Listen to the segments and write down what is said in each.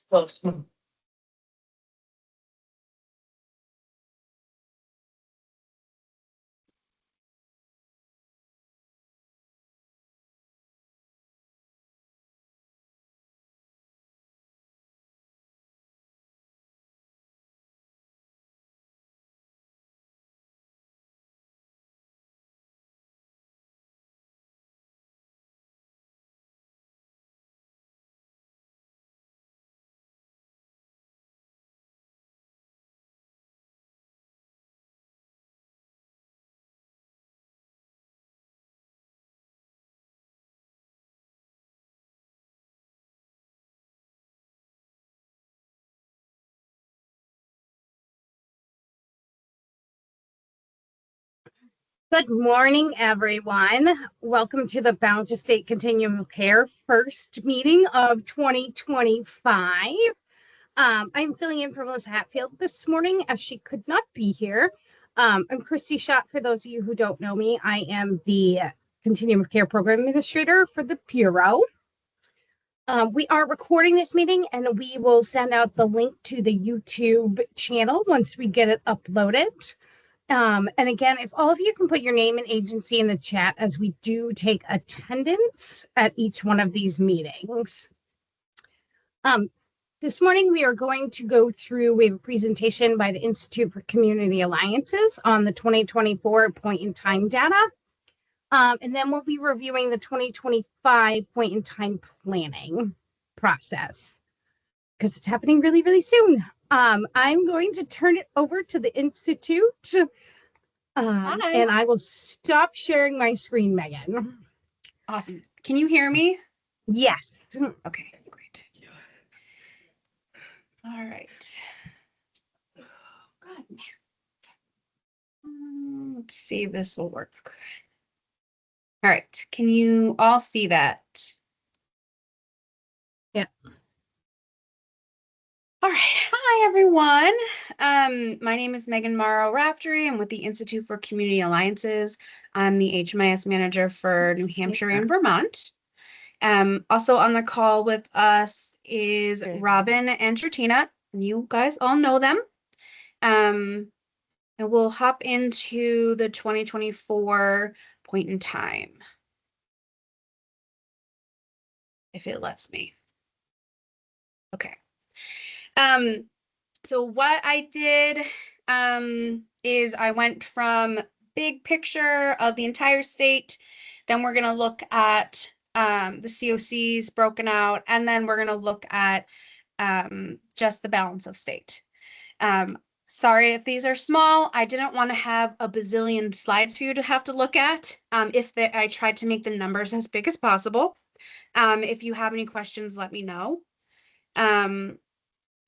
Close. Good morning, everyone. Welcome to the Balanced Estate Continuum of Care first meeting of 2025. I'm filling in for Melissa Hatfield this morning as she could not be here. I'm Christy Schott. For those of you who don't know me, I am the Continuum of Care Program Administrator for the Bureau. We are recording this meeting and we will send out the link to the YouTube channel once we get it uploaded. And again, if all of you can put your name and agency in the chat, as we do take attendance at each one of these meetings. This morning, we are going to go through, we have a presentation by the Institute for Community Alliances on the 2024 point in time data. And then we'll be reviewing the 2025 point in time planning process because it's happening really, really soon. I'm going to turn it over to the Institute. And I will stop sharing my screen, Megan. Awesome. Can you hear me? Yes. Okay, great. All right. Let's see if this will work. All right. Can you all see that? Yeah. All right. Hi, everyone. My name is Megan Morrow Raftery. I'm with the Institute for Community Alliances. I'm the HMIS manager for New Hampshire and Vermont. Also on the call with us is Robin and Shirtina. You guys all know them. And we'll hop into the 2024 point in time, if it lets me. Okay. So what I did is I went from big picture of the entire state, then we're going to look at the COCs broken out, and then we're going to look at just the balance of state. Sorry if these are small. I didn't want to have a bazillion slides for you to have to look at. I tried to make the numbers as big as possible. If you have any questions, let me know.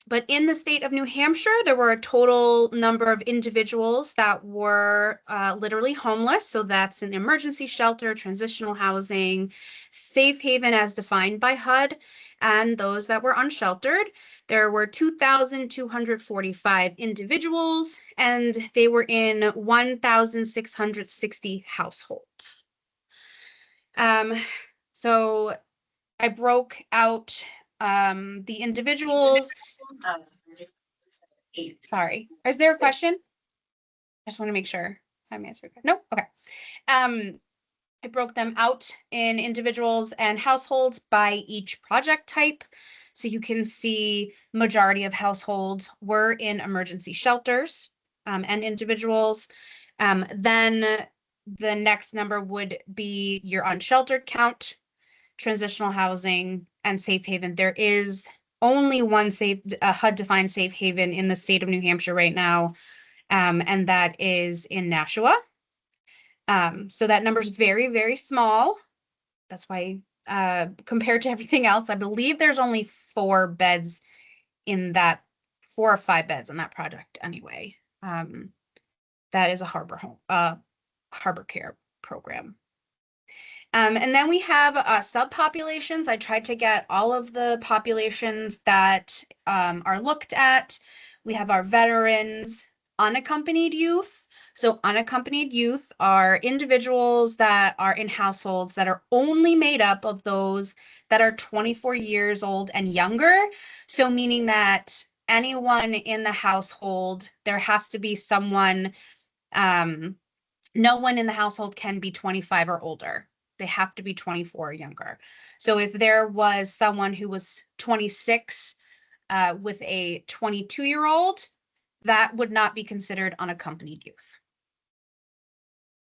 But in the state of New Hampshire, there were a total number of individuals that were literally homeless. So that's an emergency shelter, transitional housing, safe haven as defined by HUD, and those that were unsheltered. There were 2,245 individuals, and they were in 1,660 households. So I broke out the individuals. Sorry. Is there a question? I just want to make sure I'm answering. Nope. Okay. I broke them out in individuals and households by each project type. So you can see majority of households were in emergency shelters and individuals. Then the next number would be your unsheltered count, transitional housing, and safe haven. There is only one HUD-defined safe haven in the state of New Hampshire right now, and that is in Nashua. So that number is very, very small. That's why, compared to everything else, I believe there's only 4 or 5 beds in that project anyway. That is a harbor care program. And then we have subpopulations. I tried to get all of the populations that are looked at. We have our veterans, unaccompanied youth. So unaccompanied youth are individuals that are in households that are only made up of those that are 24 years old and younger. So meaning that anyone in the household, there has to be someone, no one in the household can be 25 or older. They have to be 24 or younger. So if there was someone who was 26 with a 22-year-old, that would not be considered unaccompanied youth.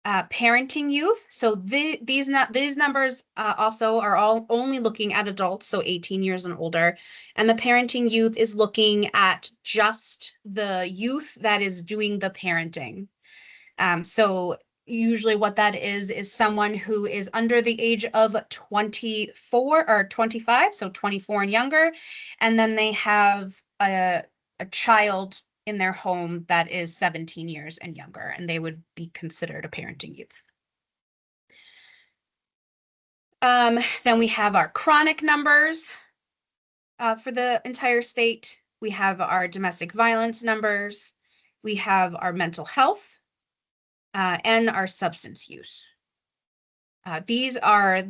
Parenting youth. So these numbers also are all only looking at adults, so 18 years and older. And the parenting youth is looking at just the youth that is doing the parenting. So usually what that is someone who is under the age of 24 or 25, so 24 and younger, and then they have a child in their home that is 17 years and younger, and they would be considered a parenting youth. Then we have our chronic numbers for the entire state. We have our domestic violence numbers. We have our mental health. And our substance use. These are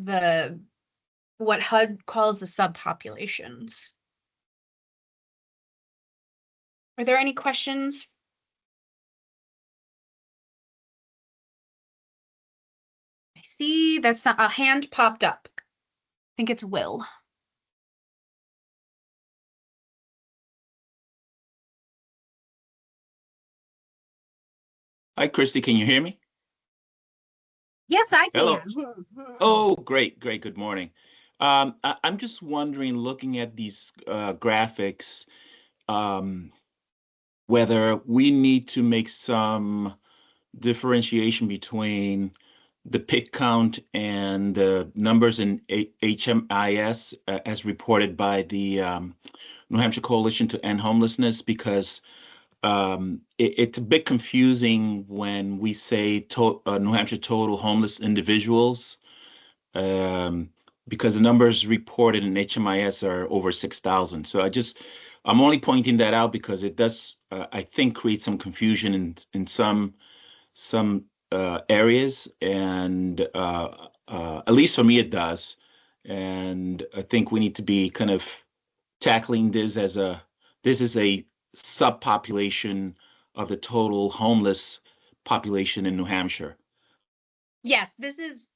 what HUD calls the subpopulations. Are there any questions? I see that's a hand popped up. I think it's Will. Hi, Christy. Can you hear me? Yes, I Hello. can. Oh, great, great. Good morning. I'm just wondering, looking at these graphics, um, whether we need to make some differentiation between the pit count and numbers in HMIS as reported by the New Hampshire Coalition to End Homelessness, because it's a bit confusing when we say New Hampshire total homeless individuals, um, because the numbers reported in HMIS are over 6,000. So I'm only pointing that out because it does, I think, create some confusion in some areas, and at least for me it does. And I think we need to be kind of tackling this is a subpopulation of the total homeless population in New Hampshire. Yes, this is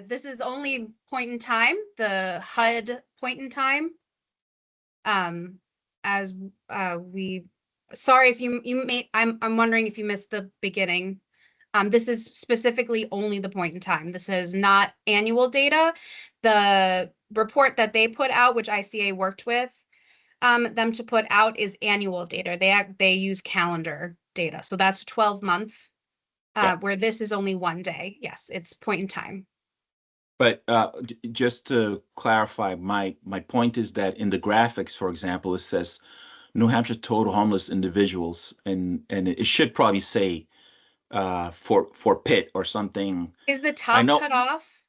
this is only point in time, the HUD point in time. As we sorry if you may I'm wondering if you missed the beginning. This is specifically only the point in time. This is not annual data. The report that they put out, which ICA worked with them to put out, is annual data. They use calendar data. So that's 12 months, where this is only 1 day. Yes, it's point in time. But just to clarify, my point is that in the graphics, for example, it says New Hampshire total homeless individuals, and it should probably say for Pitt or something. Is the I top know. cut off?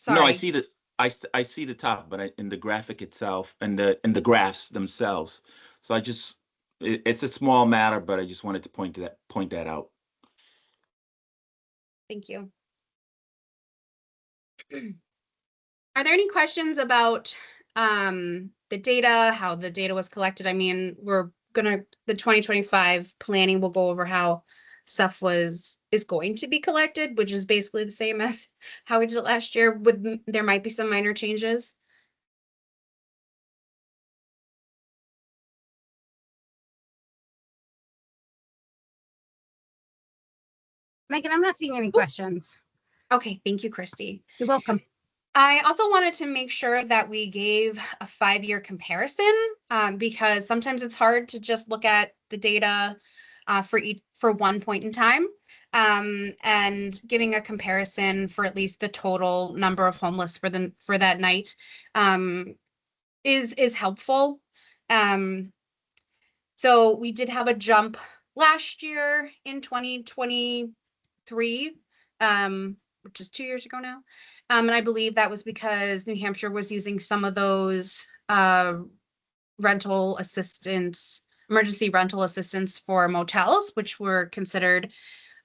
No, I Sorry. see the I see the top, but in the graphic itself and the graphs themselves. So it's a small matter, but I just wanted to point that out. Thank you. Are there any questions about the data, how the data was collected? I mean, the 2025 planning will go over how stuff is going to be collected, which is basically the same as how we did it last year. There might be some minor changes. Megan, I'm not seeing any questions. Okay, thank you, Christy. You're welcome. I also wanted to make sure that we gave a 5-year comparison, because sometimes it's hard to just look at the data for one point in time. And giving a comparison for at least the total number of homeless for that night is helpful. So we did have a jump last year in 2023, which is 2 years ago now. And I believe that was because New Hampshire was using some of those rental assistance, emergency rental assistance for motels, which were considered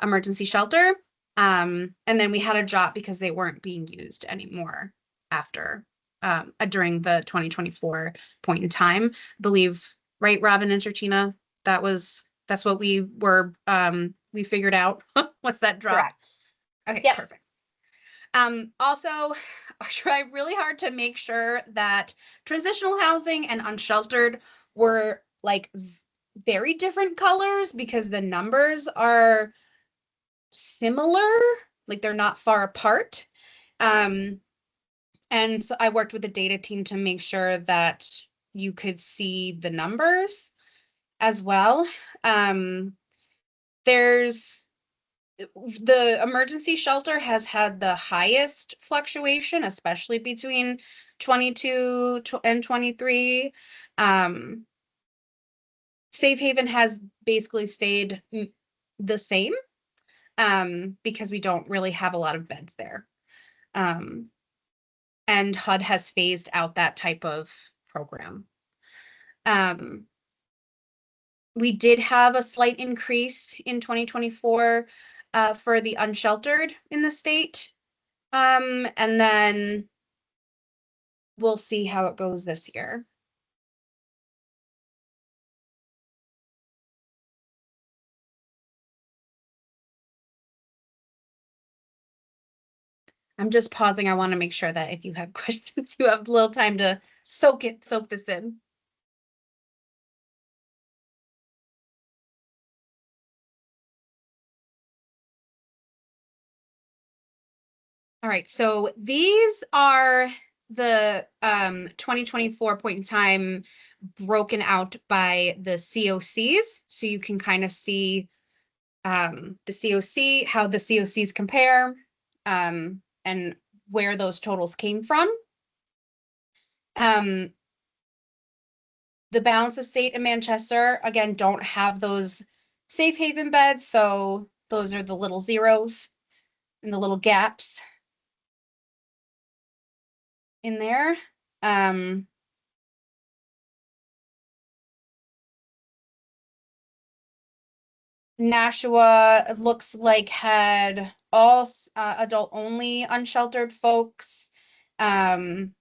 emergency shelter. And then we had a drop because they weren't being used anymore after during the 2024 point in time. I believe, right, Robin and Certina? That's what we figured out. What's that drop? Correct. Okay, Yep. perfect. Also, I try really hard to make sure that transitional housing and unsheltered were like very different colors because the numbers are similar, like they're not far apart. And so I worked with the data team to make sure that you could see the numbers as well. There's the emergency shelter has had the highest fluctuation, especially between 22 and 23. Safe Haven has basically stayed the same because we don't really have a lot of beds there. And HUD has phased out that type of program. We did have a slight increase in 2024 for the unsheltered in the state. And then we'll see how it goes this year. I'm just pausing. I want to make sure that if you have questions, you have a little time to soak this in. All right, so these are the 2024 point in time broken out by the COCs. So you can kind of see the COC, how the COCs compare, and where those totals came from. The Balance Estate in Manchester, again, don't have those safe haven beds. So those are the little zeros and the little gaps in there. Nashua, it looks like, had all adult only unsheltered folks. And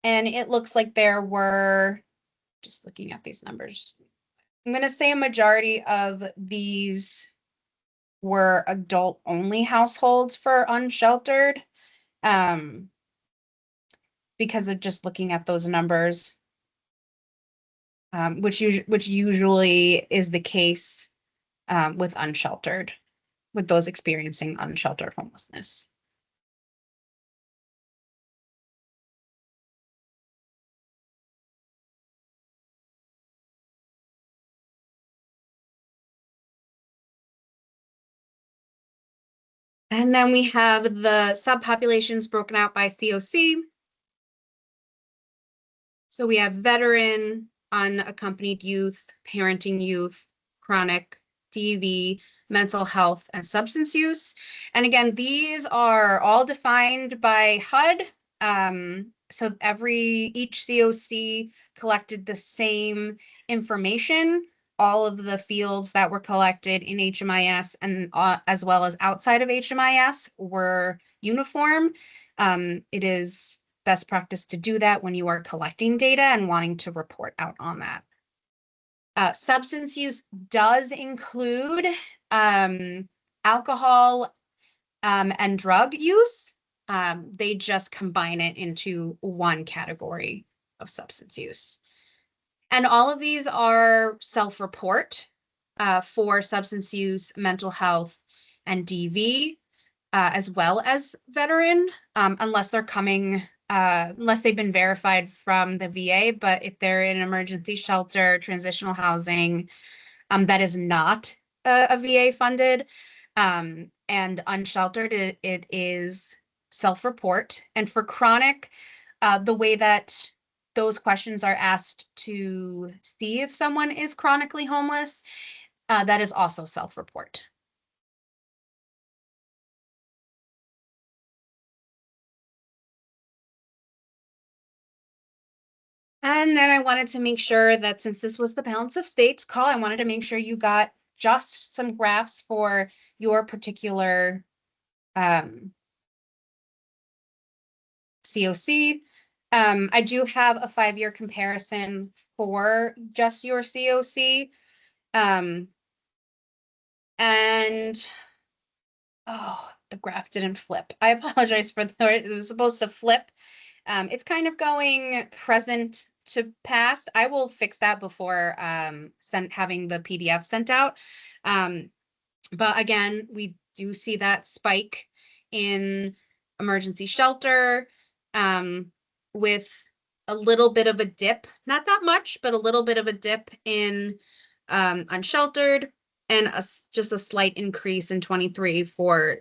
it looks like there were, just looking at these numbers, I'm going to say a majority of these were adult only households for unsheltered, because of just looking at those numbers, which usually is the case with unsheltered, with those experiencing unsheltered homelessness. And then we have the subpopulations broken out by COC. So we have veteran, unaccompanied youth, parenting youth, chronic, DV, mental health, and substance use. And again, these are all defined by HUD. So each COC collected the same information. All of the fields that were collected in HMIS and as well as outside of HMIS were uniform. It is best practice to do that when you are collecting data and wanting to report out on that. Substance use does include alcohol and drug use. They just combine it into one category of substance use. And all of these are self-report for substance use, mental health, and DV. as well as veteran, unless they're coming, unless they've been verified from the VA. But if they're in an emergency shelter, transitional housing, that is not a VA funded, and unsheltered, it is self-report. And for chronic, the way that those questions are asked to see if someone is chronically homeless, that is also self-report. And then I wanted to make sure that since this was the balance of states call, I wanted to make sure you got just some graphs for your particular COC. I do have a 5-year comparison for just your COC. And oh, the graph didn't flip. I apologize for it was supposed to flip. It's kind of going present to past. I will fix that before having the PDF sent out. But again, we do see that spike in emergency shelter, with a little bit of a dip, not that much, but a little bit of a dip in unsheltered, and just a slight increase in 23 for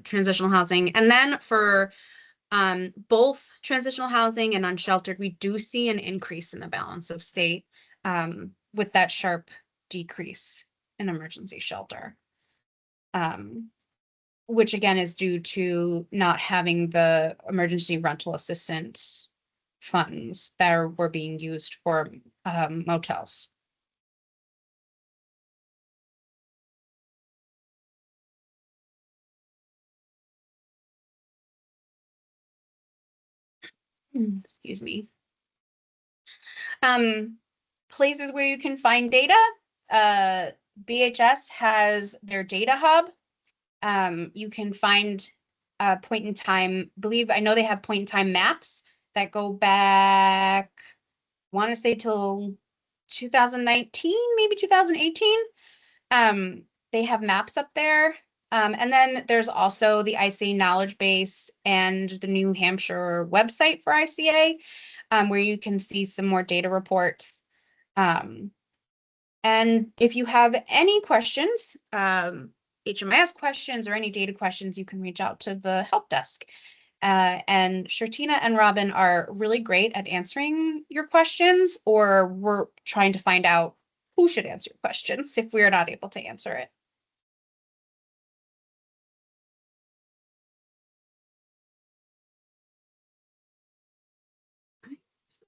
transitional housing. And then for both transitional housing and unsheltered, we do see an increase in the balance of state, with that sharp decrease in emergency shelter. Which again is due to not having the emergency rental assistance funds that were being used for motels. Excuse me. Places where you can find data. BHS has their data hub. You can find a point in time, I know they have point in time maps that go back, want to say till 2019, maybe 2018. They have maps up there. And then there's also the ICA knowledge base and the New Hampshire website for ICA, where you can see some more data reports. And if you have any questions, HMIS questions or any data questions, you can reach out to the help desk. And Shartina and Robin are really great at answering your questions, or we're trying to find out who should answer your questions if we are not able to answer it.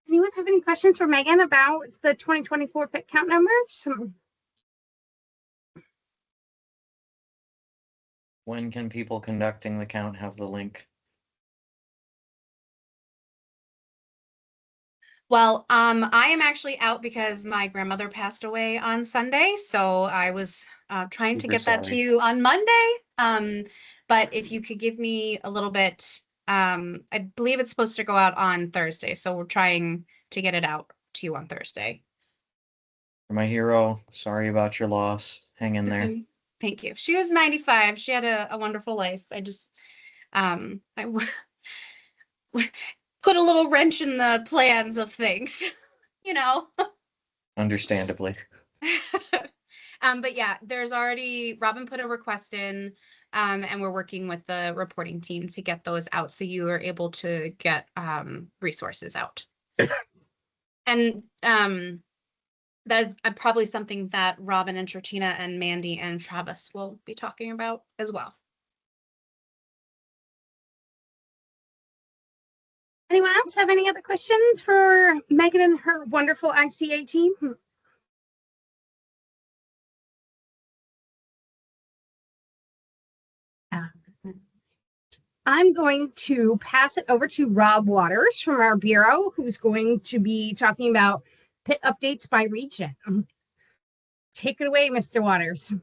Anyone have any questions for Megan about the 2024 pit count numbers? When can people conducting the count have the link? Well, I am actually out because my grandmother passed away on Sunday, so I was trying to Super get that to sorry. you on Monday. But if you could give me a little bit, I believe it's supposed to go out on Thursday, so we're trying to get it out to you on Thursday. For my hero, sorry about your loss. Hang in there. Thank you. She was 95. She had a wonderful life. I just, I put a little wrench in the plans of things, you know. Understandably. But yeah, there's already, Robin put a request in, and we're working with the reporting team to get those out so you are able to get resources out. And that's probably something that Robin and Shartina and Mandy and Travis will be talking about as well. Anyone else have any other questions for Megan and her wonderful ICA team? I'm going to pass it over to Rob Waters from our bureau, who's going to be talking about pit updates by region. Take it away, Mr. Waters.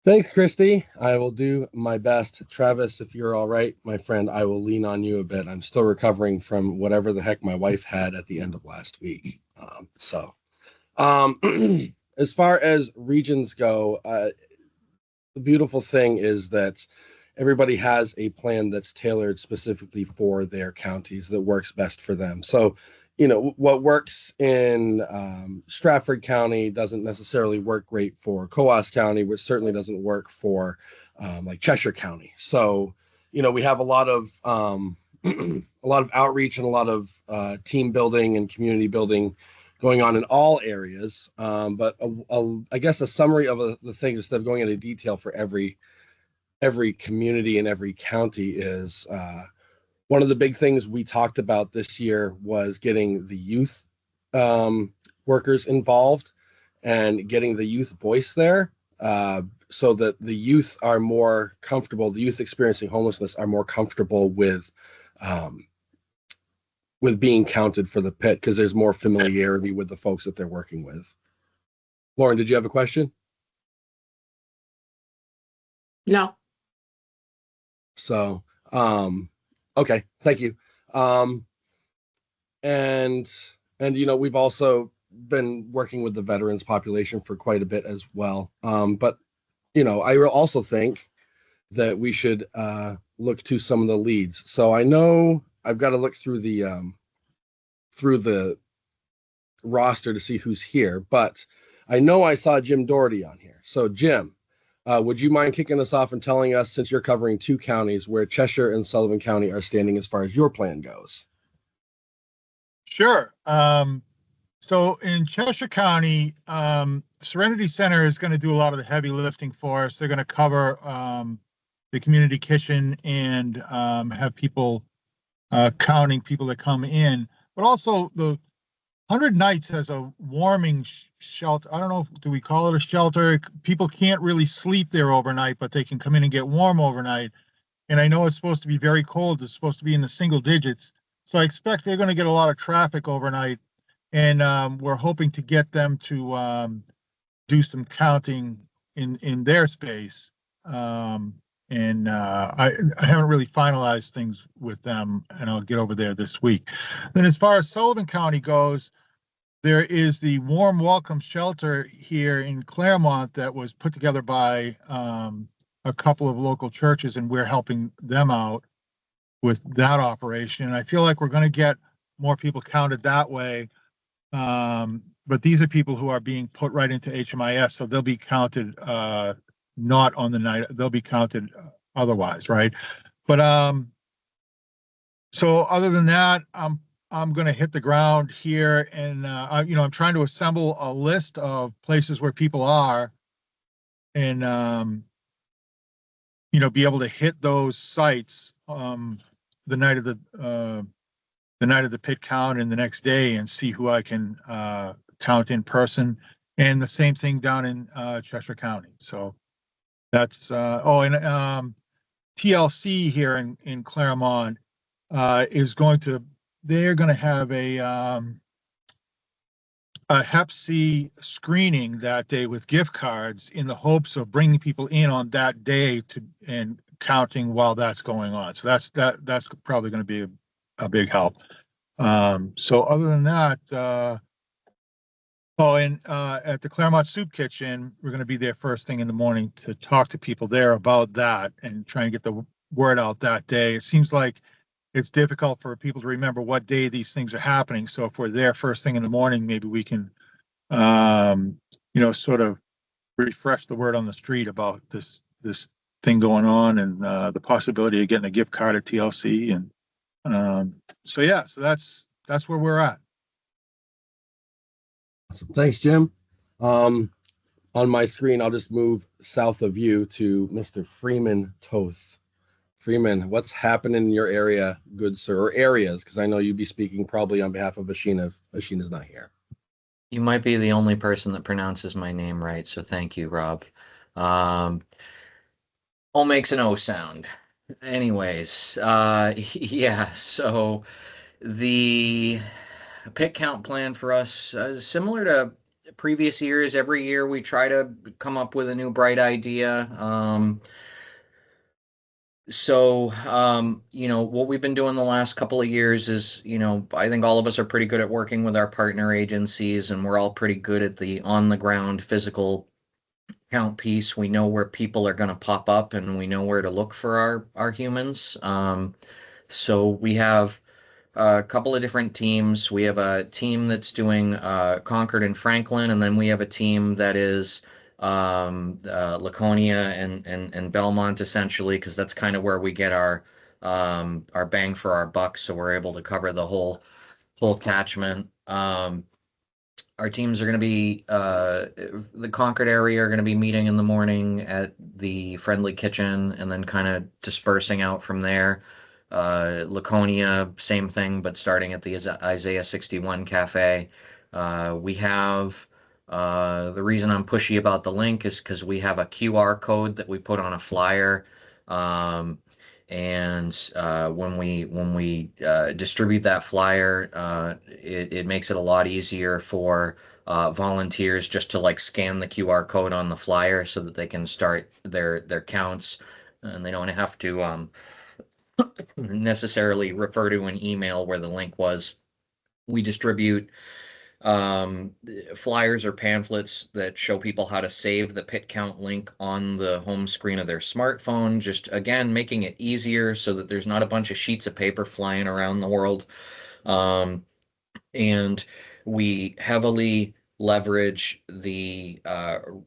Thanks, Christy. I will do my best. Travis, if you're all right, my friend, I will lean on you a bit. I'm still recovering from whatever the heck my wife had at the end of last week. As far as regions go, the beautiful thing is that everybody has a plan that's tailored specifically for their counties that works best for them. So, what works in Stratford County doesn't necessarily work great for Coas County, which certainly doesn't work for like Cheshire County. So, we have a lot of a lot of outreach and a lot of team building and community building going on in all areas. But I guess a summary of the things instead of going into detail for every community and every county is one of the big things we talked about this year was getting the youth workers involved and getting the youth voice there, so that the youth are more comfortable, the youth experiencing homelessness are more comfortable with being counted for the pit because there's more familiarity with the folks that they're working with. Lauren, did you have a question? No. So, okay, thank you. And we've also been working with the veterans population for quite a bit as well. But I also think that we should look to some of the leads. So I know I've got to look through the roster to see who's here, but I know I saw Jim Doherty on here. So Jim, would you mind kicking us off and telling us, since you're covering two counties, where Cheshire and Sullivan County are standing as far as your plan goes? Sure. So in Cheshire County, Serenity Center is going to do a lot of the heavy lifting for us. They're going to cover the community kitchen and have people counting people that come in, but also the 100 Nights has a warming shelter. I don't know, do we call it a shelter? People can't really sleep there overnight, but they can come in and get warm overnight. And I know it's supposed to be very cold. It's supposed to be in the single digits. So I expect they're going to get a lot of traffic overnight. And we're hoping to get them to do some counting in their space. I haven't really finalized things with them, and I'll get over there this week. Then as far as Sullivan County goes, there is the Warm Welcome Shelter here in Claremont that was put together by a couple of local churches, and we're helping them out with that operation. And I feel like we're going to get more people counted that way. But these are people who are being put right into HMIS, so they'll be counted not on the night, they'll be counted otherwise, right? But so other than that, I'm going to hit the ground here, and I'm trying to assemble a list of places where people are, and be able to hit those sites the night of the pit count and the next day, and see who I can count in person. And the same thing down in Cheshire County. So that's TLC here in Claremont they're going to have a Hep C screening that day with gift cards in the hopes of bringing people in on that day and counting while that's going on. So that's probably going to be a big help. So other than that, at the Claremont Soup Kitchen, we're going to be there first thing in the morning to talk to people there about that and try and get the word out that day. It seems like it's difficult for people to remember what day these things are happening. So if we're there first thing in the morning, maybe we can, sort of refresh the word on the street about this thing going on, and the possibility of getting a gift card at TLC. And so that's where we're at. Awesome. Thanks, Jim. On my screen, I'll just move south of you to Mr. Freeman Toth. Freeman, what's happening in your area, good sir, or areas? Because I know you'd be speaking probably on behalf of Ashina if Ashina's not here. You might be the only person that pronounces my name right, so thank you, Rob. O makes an O sound. Anyways, yeah, so the pit count plan for us, similar to previous years, every year we try to come up with a new bright idea. What we've been doing the last couple of years is, I think all of us are pretty good at working with our partner agencies, and we're all pretty good at the on the ground physical count piece, we know where people are going to pop up and we know where to look for our humans. So we have a couple of different teams. We have a team that's doing Concord and Franklin, and then we have a team that is Laconia and Belmont, essentially, because that's kind of where we get our bang for our buck. So we're able to cover the whole catchment. Our teams are going to be the Concord area are going to be meeting in the morning at the Friendly Kitchen and then kind of dispersing out from there. Laconia, same thing, but starting at the Isaiah 61 Cafe. We have the reason I'm pushy about the link is because we have a QR code that we put on a flyer. And when we distribute that flyer, it makes it a lot easier for volunteers just to like scan the QR code on the flyer so that they can start their counts, and they don't have to necessarily refer to an email where the link was. We distribute flyers or pamphlets that show people how to save the pit count link on the home screen of their smartphone, just again making it easier so that there's not a bunch of sheets of paper flying around the world. And we heavily leverage the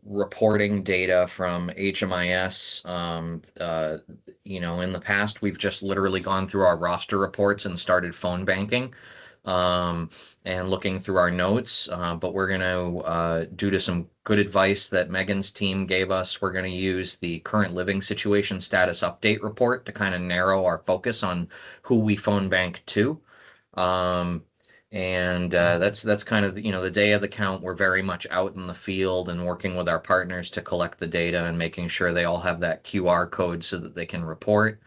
reporting data from HMIS. In the past, we've just literally gone through our roster reports and started phone banking and looking through our notes. But we're going to, due to some good advice that Megan's team gave us, we're going to use the current living situation status update report to kind of narrow our focus on who we phone bank to. That's kind of, the day of the count. We're very much out in the field and working with our partners to collect the data and making sure they all have that QR code so that they can report.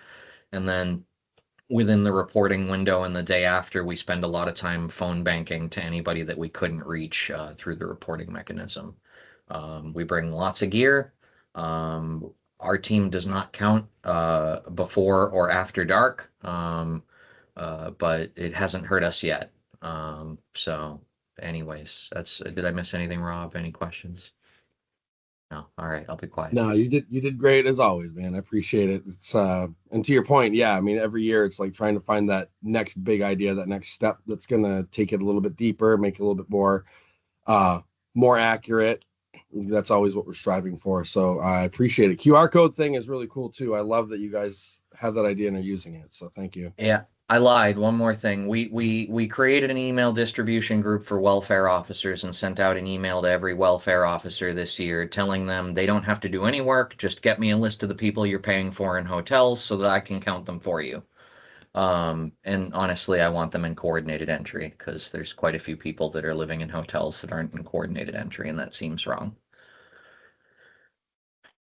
And then within the reporting window and the day after, we spend a lot of time phone banking to anybody that we couldn't reach through the reporting mechanism. We bring lots of gear. Our team does not count before or after dark, but it hasn't hurt us yet. So anyways, did I miss anything, Rob? Any questions? No. All right. I'll be quiet. No, you did great as always, man. I appreciate it. It's and to your point, yeah, I mean, every year it's like trying to find that next big idea, that next step that's gonna take it a little bit deeper, make it a little bit more accurate. That's always what we're striving for. So I appreciate it. QR code thing is really cool too. I love that you guys have that idea and are using it. So thank you. Yeah. I lied. One more thing. We created an email distribution group for welfare officers and sent out an email to every welfare officer this year telling them they don't have to do any work. Just get me a list of the people you're paying for in hotels so that I can count them for you. And honestly, I want them in coordinated entry because there's quite a few people that are living in hotels that aren't in coordinated entry, and that seems wrong.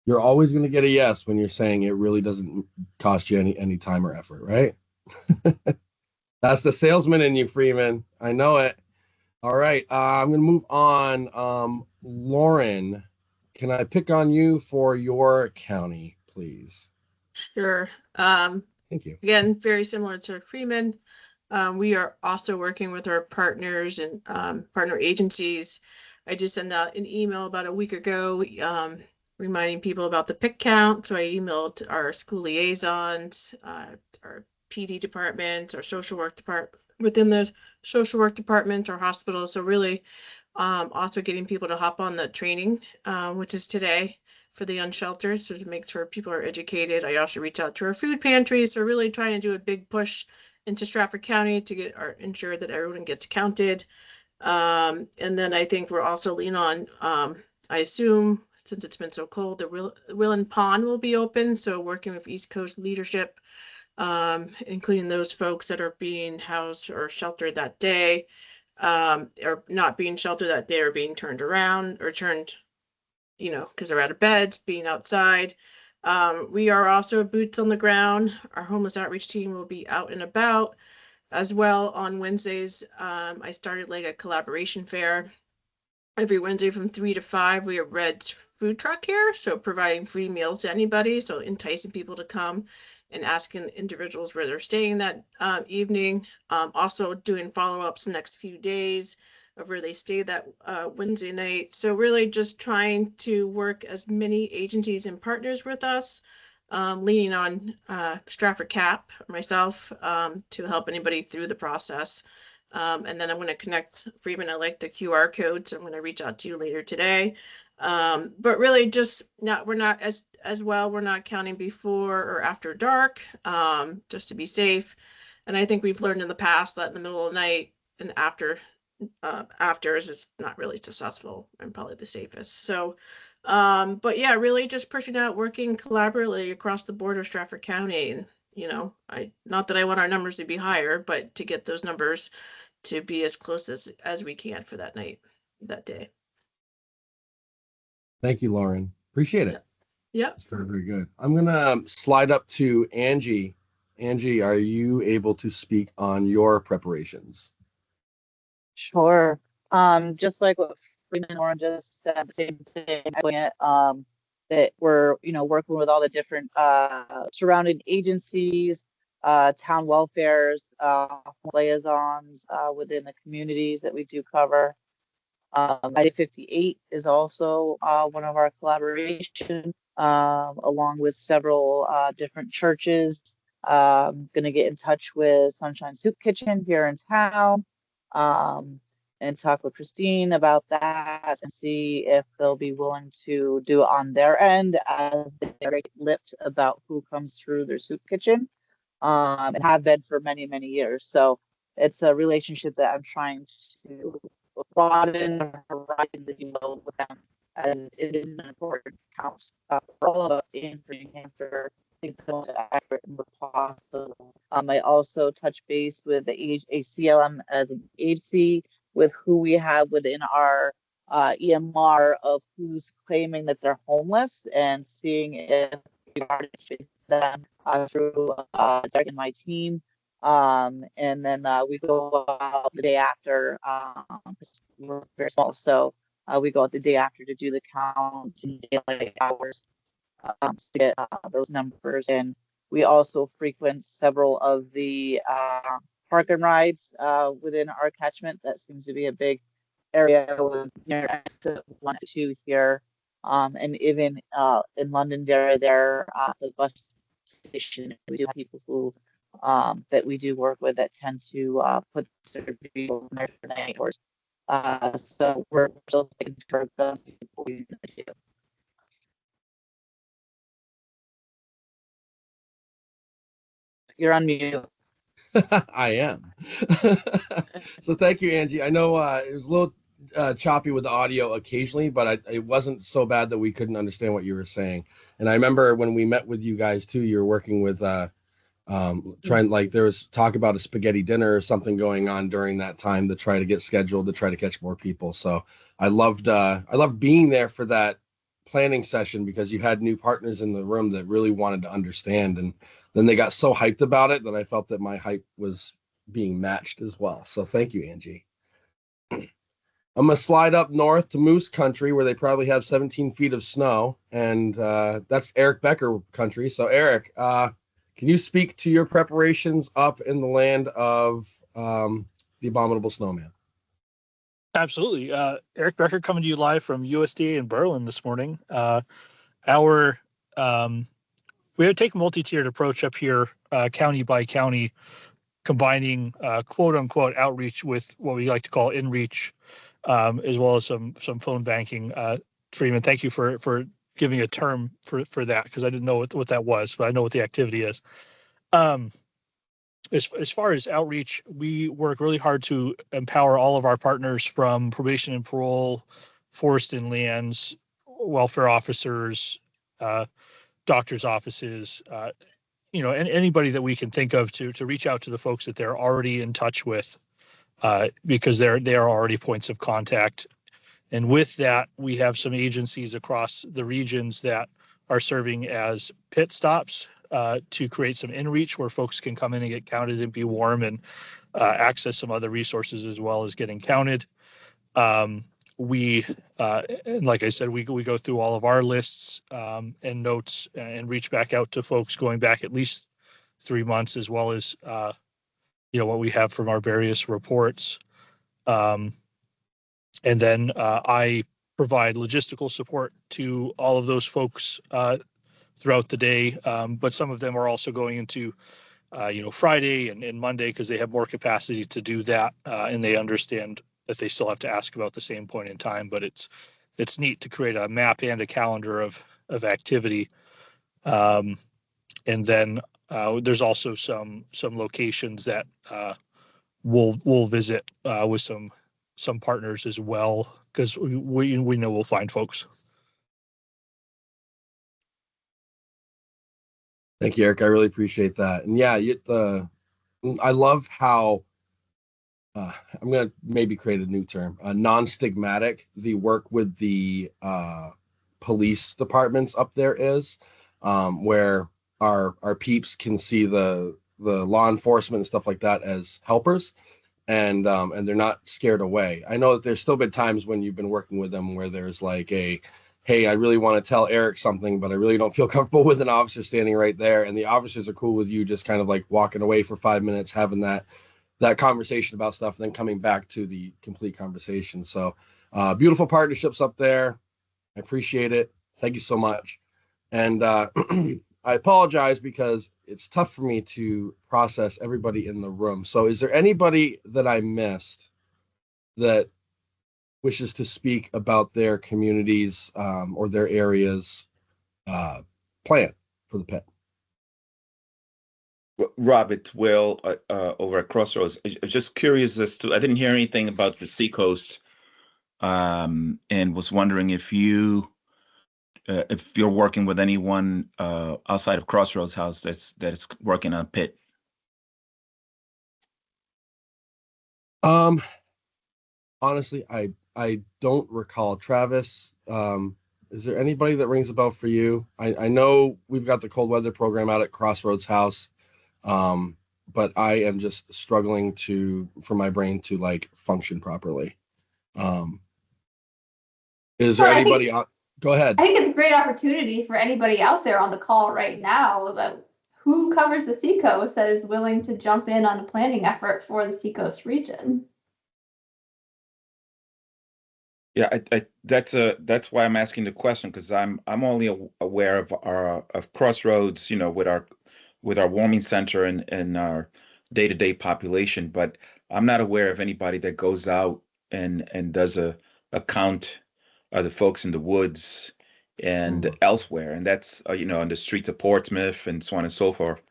You're always going to get a yes when you're saying it really doesn't cost you any time or effort, right? That's the salesman in you, Freeman. I know it. All right. I'm going to move on. Lauren, can I pick on you for your county, please? Sure. Thank you. Again, very similar to Freeman. We are also working with our partners and partner agencies. I just sent out an email about a week ago reminding people about the pick count. So I emailed our school liaisons, our PD departments, our social work department, within the social work department, our hospitals. So really also getting people to hop on the training, which is today for the unsheltered, so to make sure people are educated. I also reach out to our food pantries. So really trying to do a big push into Stratford County to ensure that everyone gets counted. And then I think we're also leaning on, I assume, since it's been so cold, the Willen Pond will be open. So working with East Coast leadership, including those folks that are being housed or sheltered that day, or not being sheltered that day, or being turned around or turned, because they're out of beds, being outside. We are also boots on the ground. Our homeless outreach team will be out and about as well on Wednesdays. I started like a collaboration fair every Wednesday from 3 to 5. We have Red's food truck here, so providing free meals to anybody, so enticing people to come and asking individuals where they're staying that evening. Also doing follow-ups the next few days of where they stay that Wednesday night. So really just trying to work as many agencies and partners with us, leaning on Stratford Cap, myself, to help anybody through the process. And then I'm going to connect Freeman. I like the QR code, so I'm going to reach out to you later today. But really just we're not as well, we're not counting before or after dark, just to be safe. And I think we've learned in the past that in the middle of the night and after is not really successful and probably the safest. So but yeah, really just pushing out, working collaboratively across the board of Stratford County. And not that I want our numbers to be higher, but to get those numbers to be as close as we can for that night, that day. Thank you, Lauren. Appreciate it. Yeah. It's very, very good. I'm going to slide up to Angie. Angie, are you able to speak on your preparations? Sure. Just like what Freeman and Lauren just said, the same thing, that we're, working with all the different surrounding agencies, town welfares, liaisons within the communities that we do cover. 58 is also one of our collaborations, along with several different churches. Going to get in touch with Sunshine Soup Kitchen here in town, and talk with Christine about that and see if they'll be willing to do it on their end, as they're very lipped about who comes through their soup kitchen, and have been for many, many years. So it's a relationship that I'm trying to broaden the horizon, if you will, with them, as it is an important account for all of us in New Hampshire. Accurate and possible. I also touch base with the ACLM as an agency with who we have within our EMR of who's claiming that they're homeless, and seeing if we are them through Derek and my team. And then we go out the day after. We're very small, so we go out the day after to do the count in daylight hours, to get those numbers. And we also frequent several of the park and rides within our catchment. That seems to be a big area with exit 1 to 2 here. And even in Londonderry, there the bus station, we do have people who that we do work with that tend to put their vehicle in there for the night hours. So we're still sticking to our guns. You're on mute. I am. So thank you, Angie. I know it was a little choppy with the audio occasionally, but it wasn't so bad that we couldn't understand what you were saying. And I remember when we met with you guys too, you were working with trying, like, there was talk about a spaghetti dinner or something going on during that time to try to get scheduled to try to catch more people. So I loved being there for that planning session, because you had new partners in the room that really wanted to understand, and then they got so hyped about it that I felt that my hype was being matched as well. So thank you, Angie. I'm gonna slide up north to Moose Country, where they probably have 17 feet of snow, and that's Eric Becker country. So Eric, can you speak to your preparations up in the land of the Abominable Snowman? Absolutely. Eric Becker coming to you live from USDA in Berlin this morning. We would take a multi-tiered approach up here, county by county, combining quote unquote outreach with what we like to call in-reach, as well as some phone banking. Freeman, thank you for giving a term for that, because I didn't know what that was, but I know what the activity is. As far as outreach, we work really hard to empower all of our partners, from probation and parole, forest and lands, welfare officers, doctors' offices, and anybody that we can think of to reach out to the folks that they're already in touch with, because they are already points of contact. And with that, we have some agencies across the regions that are serving as pit stops to create some in-reach where folks can come in and get counted and be warm, and access some other resources as well as getting counted. And like I said, we go through all of our lists and notes, and reach back out to folks going back at least 3 months, as well as what we have from our various reports. And then I provide logistical support to all of those folks throughout the day. But some of them are also going into Friday and Monday because they have more capacity to do that, and they understand that they still have to ask about the same point in time. But it's neat to create a map and a calendar of activity. And then there's also some locations that we'll visit with some partners as well, because we know we'll find folks. Thank you, Eric. I really appreciate that. And yeah, I love how I'm going to maybe create a new term, non-stigmatic, the work with the police departments up there is, where our peeps can see the law enforcement and stuff like that as helpers, and they're not scared away. I know that there's still been times when you've been working with them where there's like hey, I really want to tell Eric something, but I really don't feel comfortable with an officer standing right there. And the officers are cool with you just kind of like walking away for 5 minutes, having that conversation about stuff, and then coming back to the complete conversation. So beautiful partnerships up there. I appreciate it. Thank you so much. And I apologize because it's tough for me to process everybody in the room. So is there anybody that I missed that wishes to speak about their communities or their areas plan for the pit? Rob, it's Will over at Crossroads. I was just curious as to, I didn't hear anything about the Seacoast, and was wondering if you're working with anyone outside of Crossroads House that's working on pit. Honestly, I don't recall. Travis, is there anybody that rings a bell for you? I know we've got the cold weather program out at Crossroads House, but I am just struggling for my brain to like function properly. Is there anybody on? Go ahead. I think it's a great opportunity for anybody out there on the call right now that who covers the Seacoast that is willing to jump in on a planning effort for the Seacoast region. Yeah, that's why I'm asking the question, because I'm only aware of Crossroads, with our warming center and our day-to-day population, but I'm not aware of anybody that goes out and does a count of the folks in the woods and elsewhere, and that's on the streets of Portsmouth and so on and so forth.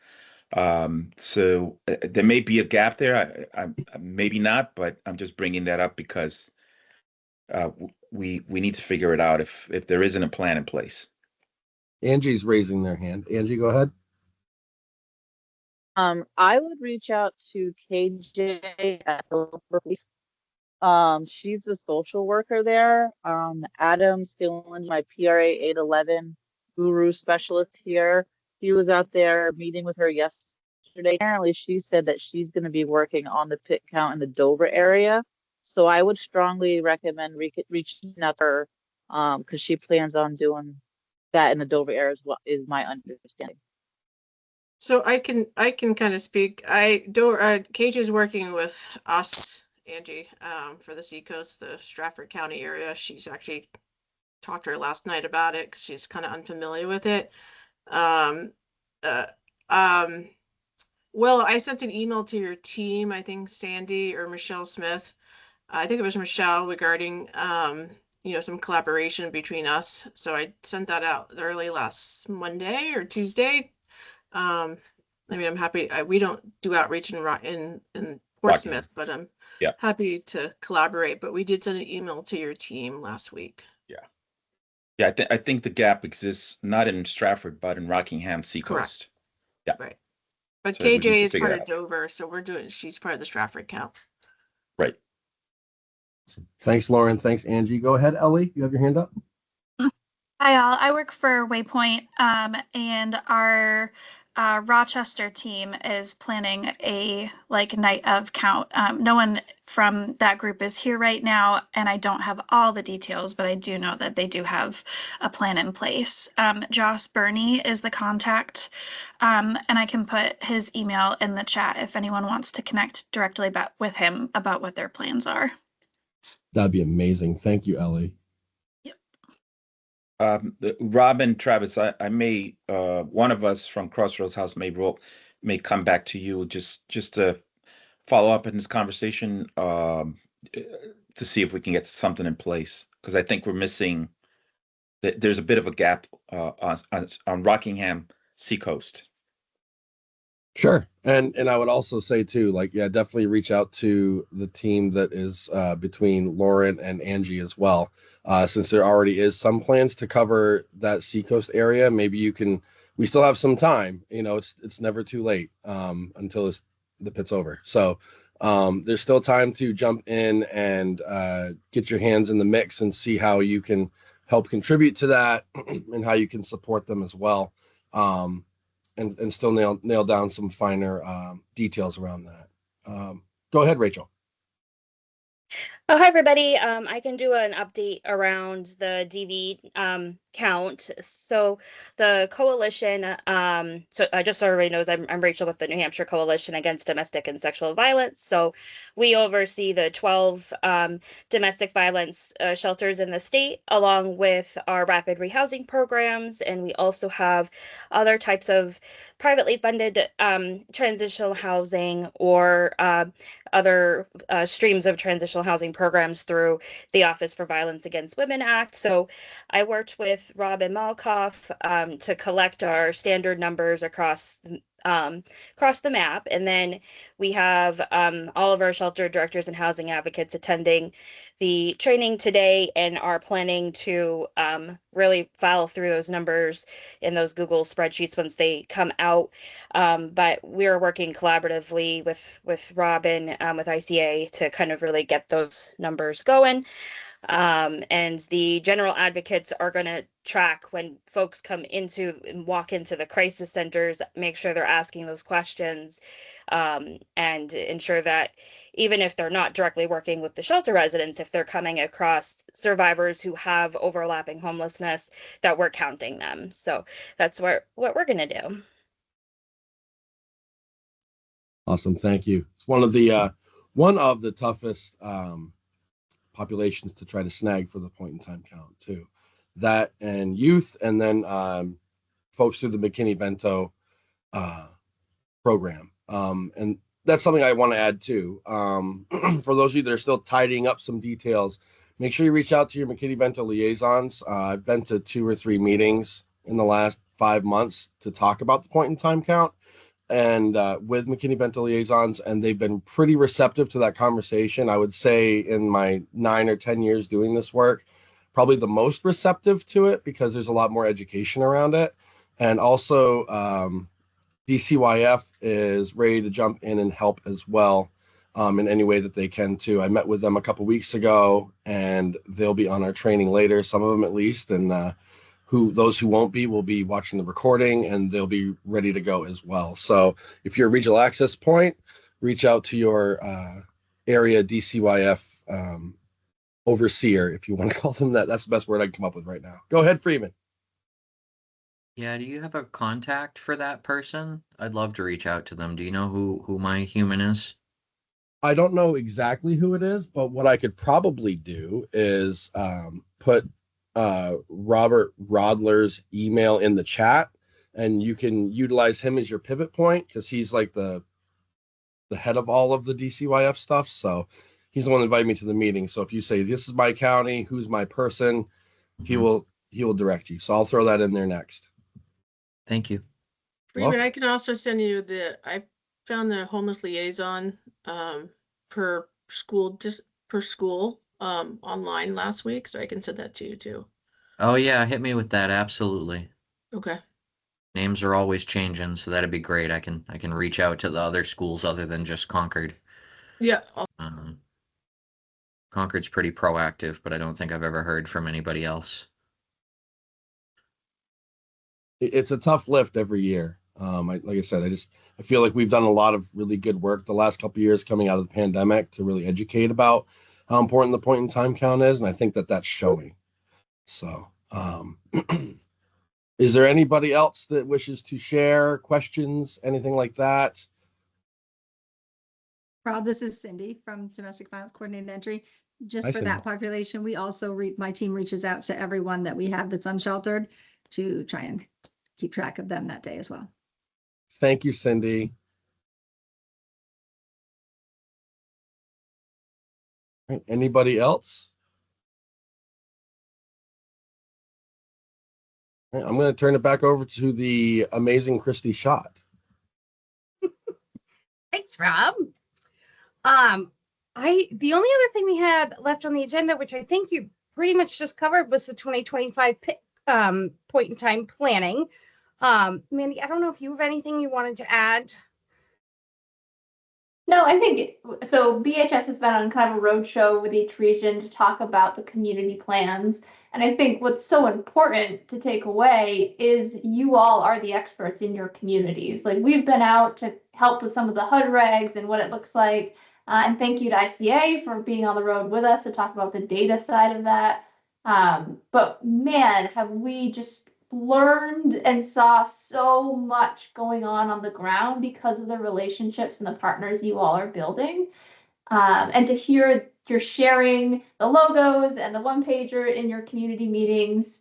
So there may be a gap there. I maybe not, but I'm just bringing that up because we need to figure it out if there isn't a plan in place. Angie's raising their hand. Angie, go ahead. I would reach out to KJ at the police. She's a social worker there. Adam Skillen, my PRA 811 guru specialist here. He was out there meeting with her yesterday. Apparently, she said that she's going to be working on the pit count in the Dover area. So I would strongly recommend reaching out to her because she plans on doing that in the Dover area as well, is my understanding. So I can kind of speak. KJ is working with us, Angie, for the Seacoast, the Stratford County area. She's actually talked to her last night about it because she's kind of unfamiliar with it. Well, I sent an email to your team, I think Sandy or Michelle Smith. I think it was Michelle, regarding some collaboration between us. So I sent that out early last Monday or Tuesday. I'm happy. We don't do outreach in Portsmouth, but I'm happy to collaborate. But we did send an email to your team last week. Yeah, I think the gap exists not in Stratford, but in Rockingham, Seacoast. Correct. Yeah, right. But so KJ is part of Dover, so she's part of the Stratford count. Right. Thanks, Lauren. Thanks, Angie. Go ahead, Ellie. You have your hand up. Hi, all. I work for Waypoint, and our Rochester team is planning a night of count. No one from that group is here right now, and I don't have all the details, but I do know that they do have a plan in place. Josh Burney is the contact, and I can put his email in the chat if anyone wants to connect directly with him about what their plans are. That'd be amazing. Thank you, Ellie. Rob and Travis, I may one of us from Crossroads House may come back to you just to follow up in this conversation to see if we can get something in place because I think we're missing there's a bit of a gap on Rockingham Seacoast. Sure. And I would also say too, like, yeah, definitely reach out to the team that is between Lauren and Angie as well. Since there already is some plans to cover that Seacoast area, maybe we still have some time, it's never too late until the pit's over. So there's still time to jump in and get your hands in the mix and see how you can help contribute to that and how you can support them as well. And still nail down some finer details around that. Go ahead, Rachel. Oh, hi, everybody. I can do an update around the DV count. So the coalition, just so everybody knows, I'm Rachel with the New Hampshire Coalition Against Domestic and Sexual Violence. So we oversee the 12 domestic violence shelters in the state, along with our rapid rehousing programs. And we also have other types of privately funded transitional housing or other streams of transitional housing programs through the Office for Violence Against Women Act. So I worked with Robin Malkoff to collect our standard numbers across the map. And then we have all of our shelter directors and housing advocates attending the training today and are planning to really file through those numbers in those Google spreadsheets once they come out. But we're working collaboratively with Robin, with ICA to kind of really get those numbers going. And the general advocates are going to track when folks come into and walk into the crisis centers, make sure they're asking those questions, and ensure that even if they're not directly working with the shelter residents, if they're coming across survivors who have overlapping homelessness, that we're counting them. So that's what we're going to do. Awesome. Thank you. It's one of the toughest populations to try to snag for the point in time count too. That and youth, and then folks through the McKinney-Vento program. And that's something I want to add too. For those of you that are still tidying up some details, make sure you reach out to your McKinney-Vento liaisons. I've been to 2 or 3 meetings in the last 5 months to talk about the point in time count and with McKinney-Vento liaisons, and they've been pretty receptive to that conversation. I would say in my 9 or 10 years doing this work, probably the most receptive to it because there's a lot more education around it. And also DCYF is ready to jump in and help as well in any way that they can too. I met with them a couple weeks ago and they'll be on our training later, some of them at least, and those who won't be will be watching the recording and they'll be ready to go as well. So if you're a regional access point, reach out to your area DCYF overseer, if you want to call them that. That's the best word I can come up with right now. Go ahead, Freeman. Yeah, do you have a contact for that person? I'd love to reach out to them. Do you know who my human is? I don't know exactly who it is, but what I could probably do is put Robert Rodler's email in the chat, and you can utilize him as your pivot point because he's like the head of all of the DCYF stuff. So he's the one that invited me to the meeting. So if you say this is my county, who's my person, he will direct you. So I'll throw that in there next. Thank you. Freeman, I can also send you I found the homeless liaison per school online last week, so I can send that to you too. Oh yeah, hit me with that. Absolutely. Okay. Names are always changing, so that'd be great. I can reach out to the other schools other than just Concord. Yeah. Concord's pretty proactive, but I don't think I've ever heard from anybody else. It's a tough lift every year. Like I said, I feel like we've done a lot of really good work the last couple of years coming out of the pandemic to really educate about how important the point in time count is, and I think that that's showing. So, is there anybody else that wishes to share questions, anything like that? Rob, this is Cindy from Domestic Violence Coordinated Entry. just Hi, for Cindy. that population. We also, my team reaches out to everyone that we have that's unsheltered to try and keep track of them that day as well. Thank you, Cindy. All right, anybody else? All right, I'm going to turn it back over to the amazing Christy Schott. Thanks, Rob. The only other thing we had left on the agenda, which I think you pretty much just covered, was the 2025 point in time planning. Mandy, I don't know if you have anything you wanted to add. No, I think so. BHS has been on kind of a roadshow with each region to talk about the community plans. And I think what's so important to take away is you all are the experts in your communities. Like, we've been out to help with some of the HUD regs and what it looks like. And thank you to ICA for being on the road with us to talk about the data side of that. But man, have we just learned and saw so much going on the ground because of the relationships and the partners you all are building. And to hear you're sharing the logos and the one pager in your community meetings,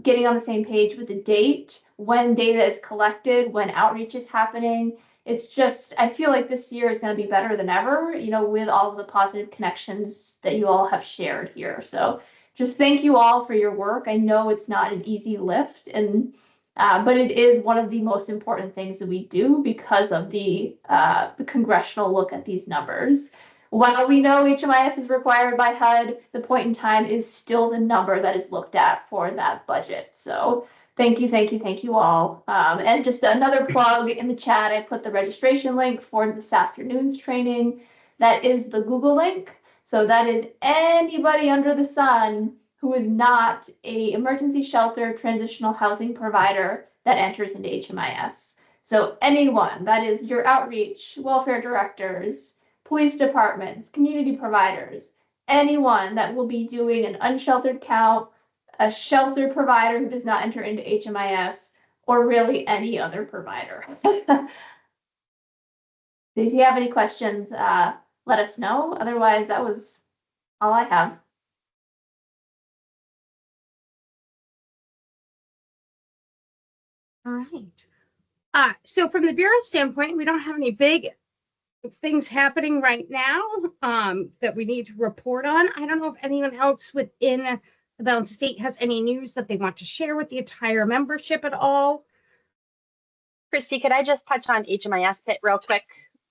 getting on the same page with the date, when data is collected, when outreach is happening. It's just, I feel like this year is going to be better than ever, you know, with all of the positive connections that you all have shared here. So just thank you all for your work. I know it's not an easy lift, and but it is one of the most important things that we do because of the congressional look at these numbers. While we know HMIS is required by HUD, the point in time is still the number that is looked at for that budget. So thank you all. And just another plug in the chat, I put the registration link for this afternoon's training. That is the Google link. So that is anybody under the sun who is not a emergency shelter transitional housing provider that enters into HMIS. So anyone, that is your outreach, welfare directors, police departments, community providers, anyone that will be doing an unsheltered count, a shelter provider who does not enter into HMIS, or really any other provider. If you have any questions, let us know. Otherwise, that was all I have. All right. So from the Bureau standpoint, we don't have any big things happening right now that we need to report on. I don't know if anyone else within the Balanced State has any news that they want to share with the entire membership at all. Christy, could I just touch on HMIS Pit real quick?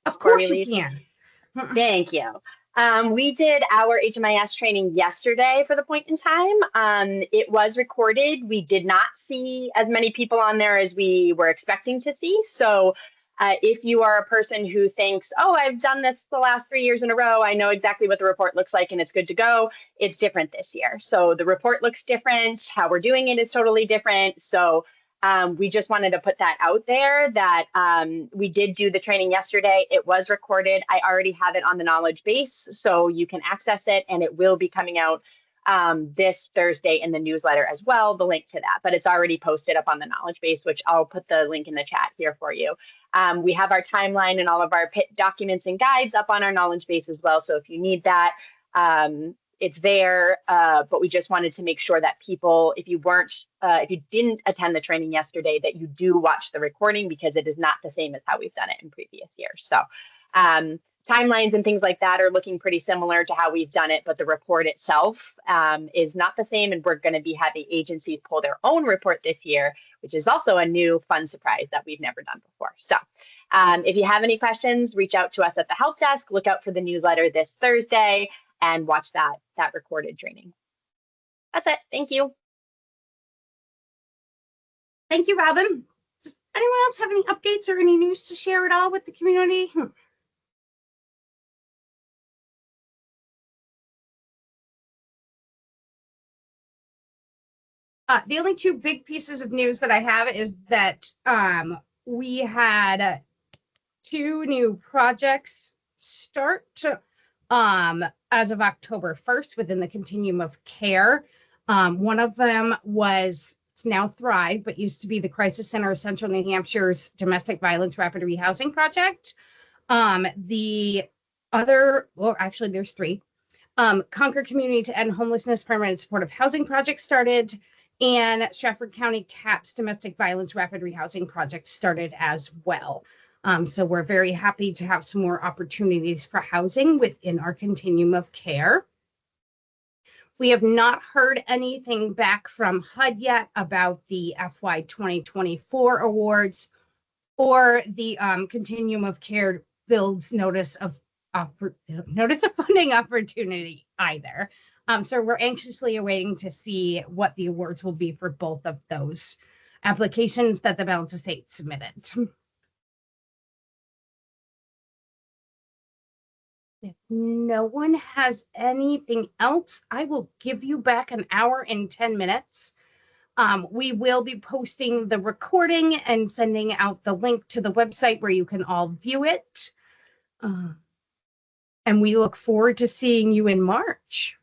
Of course you can. Thank you. We did our HMIS training yesterday for the point in time. It was recorded. We did not see as many people on there as we were expecting to see. So if you are a person who thinks, oh, I've done this the last 3 years in a row, I know exactly what the report looks like and it's good to go, it's different this year. So the report looks different. How we're doing it is totally different. So we just wanted to put that out there that we did do the training yesterday. It was recorded. I already have it on the knowledge base, so you can access it, and it will be coming out this Thursday in the newsletter as well, the link to that. But it's already posted up on the knowledge base, which I'll put the link in the chat here for you. We have our timeline and all of our PIT documents and guides up on our knowledge base as well. So if you need that, it's there, but we just wanted to make sure that people, if you didn't attend the training yesterday, that you do watch the recording, because it is not the same as how we've done it in previous years. So timelines and things like that are looking pretty similar to how we've done it, but the report itself is not the same. And we're going to be having agencies pull their own report this year, which is also a new fun surprise that we've never done before. So if you have any questions, reach out to us at the help desk, look out for the newsletter this Thursday, and watch that recorded training. That's it. Thank you. Thank you, Robin. Does anyone else have any updates or any news to share at all with the community? The only two big pieces of news that I have is that we had 2 new projects start as of October 1st within the continuum of care. One of them was, it's now Thrive, but used to be the Crisis Center of Central New Hampshire's Domestic Violence Rapid Rehousing Project. The other, well, actually there's 3. Concord Community to End Homelessness Permanent Supportive Housing Project started, and Stratford County CAPS Domestic Violence Rapid Rehousing Project started as well. So we're very happy to have some more opportunities for housing within our continuum of care. We have not heard anything back from HUD yet about the FY 2024 awards or the Continuum of Care builds notice of funding opportunity either. So we're anxiously awaiting to see what the awards will be for both of those applications that the Balance of State submitted. If no one has anything else, I will give you back an hour and 10 minutes. We will be posting the recording and sending out the link to the website where you can all view it. And we look forward to seeing you in March.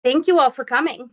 Thank you all for coming.